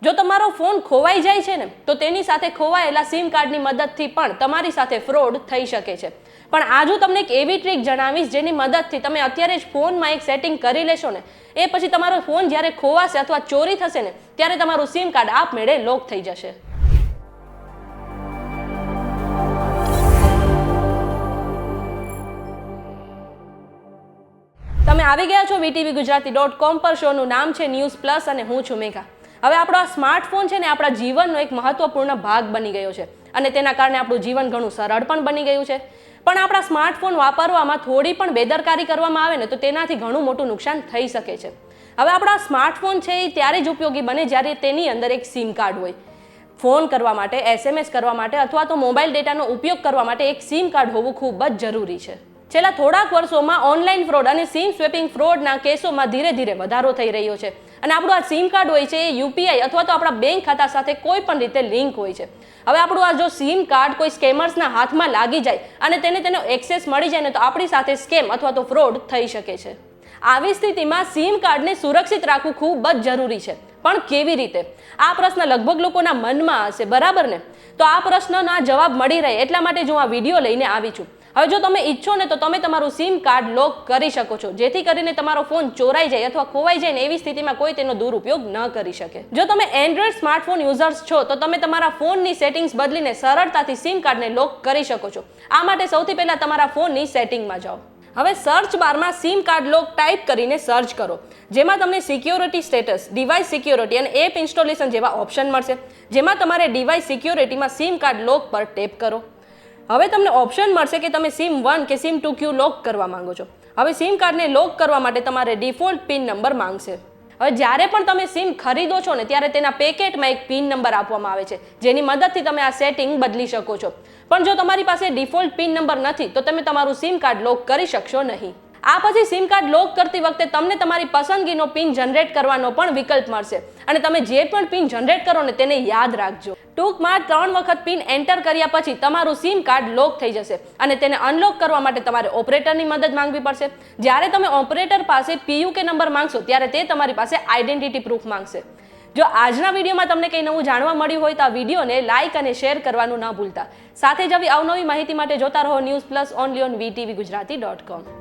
જો તમારો ફોન ખોવાઈ જાય છે ને તો તેની સાથે ખોવાયેલા સિમ કાર્ડની મદદથી પણ તમારી સાથે ફ્રોડ થઈ શકે છે. પણ આજ હું તમને એક એવી ટ્રીક જણાવીશ જેની મદદથી તમે અત્યારે જ ફોનમાં એક સેટિંગ કરી લેશો ને, એ પછી તમારો ફોન જ્યારે ખોવાશે અથવા ચોરી થશે ને ત્યારે તમારું સિમ કાર્ડ આપમેળે લોક થઈ જશે. તમે આવી ગયા છો VTVGujarati.com પર. શોનું નામ છે ન્યૂઝ પ્લસ અને હું છું મેઘા. હવે આપણો આ સ્માર્ટફોન છે ને આપણા જીવનનો એક મહત્વપૂર્ણ ભાગ બની ગયો છે અને તેના કારણે આપણું જીવન ઘણું સરળ પણ બની ગયું છે. પણ આપણા સ્માર્ટફોન વાપરવામાં થોડી પણ બેદરકારી કરવામાં આવે ને તો તેનાથી ઘણું મોટું નુકસાન થઈ શકે છે. હવે આપણા સ્માર્ટફોન છે એ ત્યારે જ ઉપયોગી બને જ્યારે તેની અંદર એક સિમ કાર્ડ હોય. ફોન કરવા માટે, SMS કરવા માટે અથવા તો મોબાઈલ ડેટાનો ઉપયોગ કરવા માટે એક સિમ કાર્ડ હોવું ખૂબ જ જરૂરી છે. છેલ્લા થોડાક વર્ષોમાં ઓનલાઈન ફ્રોડ અને સિમ સ્વેપિંગ ફ્રોડના કેસોમાં ધીરે ધીરે વધારો થઈ રહ્યો છે અને આપણું આ સિમ કાર્ડ હોય છે એ UPI અથવા તો આપણા બેંક ખાતા સાથે કોઈ પણ રીતે લિંક હોય છે. હવે આપણું આ જો સિમ કાર્ડ કોઈ સ્કેમર્સના હાથમાં લાગી જાય અને તેનો એક્સેસ મળી જાય ને તો આપણી સાથે સ્કેમ અથવા તો ફ્રોડ થઈ શકે છે. આવી સ્થિતિમાં સિમ કાર્ડને સુરક્ષિત રાખવું ખૂબ જ જરૂરી છે. પણ કેવી રીતે? આ પ્રશ્ન લગભગ લોકોના મનમાં હશે, બરાબર ને? તો આ પ્રશ્નના જવાબ મળી રહે એટલા માટે હું આ વિડીયો લઈને આવી છું. હવે જો તમે ઈચ્છો ને તો તમે તમારું સિમ કાર્ડ લોક કરી શકો છો, જેથી કરીને તમારો ફોન ચોરાઈ જાય અથવા ખોવાઈ જાય ને એવી સ્થિતિમાં કોઈ તેનો દુરુપયોગ ન કરી શકે. જો તમે એન્ડ્રોઈડ સ્માર્ટફોન યુઝર્સ છો તો તમે તમારા ફોનની સેટિંગ્સ બદલીને સરળતાથી સિમ કાર્ડને લોક કરી શકો છો. આ માટે સૌથી પહેલા તમારા ફોનની સેટિંગમાં જાઓ. હવે સર્ચ બારમાં સિમ કાર્ડ લોક ટાઈપ કરીને સર્ચ કરો, જેમાં તમને સિક્યોરિટી સ્ટેટસ, ડિવાઇસ સિક્યોરિટી અને એપ ઇન્સ્ટોલેશન જેવા ઓપ્શન મળશે, જેમાં તમારે ડિવાઇસ સિક્યોરિટીમાં સિમ કાર્ડ લોક પર ટેપ કરો. હવે તમને ઓપ્શન મળશે કે તમે SIM 1 કે SIM 2Q લોક કરવા માંગો છો. હવે સિમ કાર્ડને લોક કરવા માટે તમારે ડિફોલ્ટ પિન નંબર માંગશે. હવે જ્યારે પણ તમે સિમ ખરીદો છો ને ત્યારે તેના પેકેટમાં એક પિન નંબર આપવામાં આવે છે, જેની મદદથી તમે આ સેટિંગ બદલી શકો છો. પણ જો તમારી પાસે ડિફોલ્ટ પિન નંબર નથી તો તમે તમારું સિમ કાર્ડ લોક કરી શકશો નહીં. આ પછી સિમ કાર્ડ લોક કરતી વખતે તમને તમારી પસંદગીનો પિન જનરેટ કરવાનો પણ વિકલ્પ મળશે અને તમે જે પણ પિન જનરેટ કરો ને તેને યાદ રાખજો. ટૂંકમાં 3 વખત પિન એન્ટર કર્યા પછી તમારું સિમ કાર્ડ લોક થઈ જશે અને તેને અનલોક કરવા માટે તમારે ઓપરેટરની મદદ માંગવી પડશે. જ્યારે તમે ઓપરેટર પાસે PUK નંબર માંગશો ત્યારે તે તમારી પાસે આઈડેન્ટિટી પ્રૂફ માંગશે. જો આજના વિડીયોમાં તમને કંઈ નવું જાણવા મળ્યું હોય તો આ વિડીયોને લાઇક અને શેર કરવાનું ન ભૂલતા. સાથે જ આવી અવનવી માહિતી માટે જોતા રહો news plus only on VTVGujarati.com.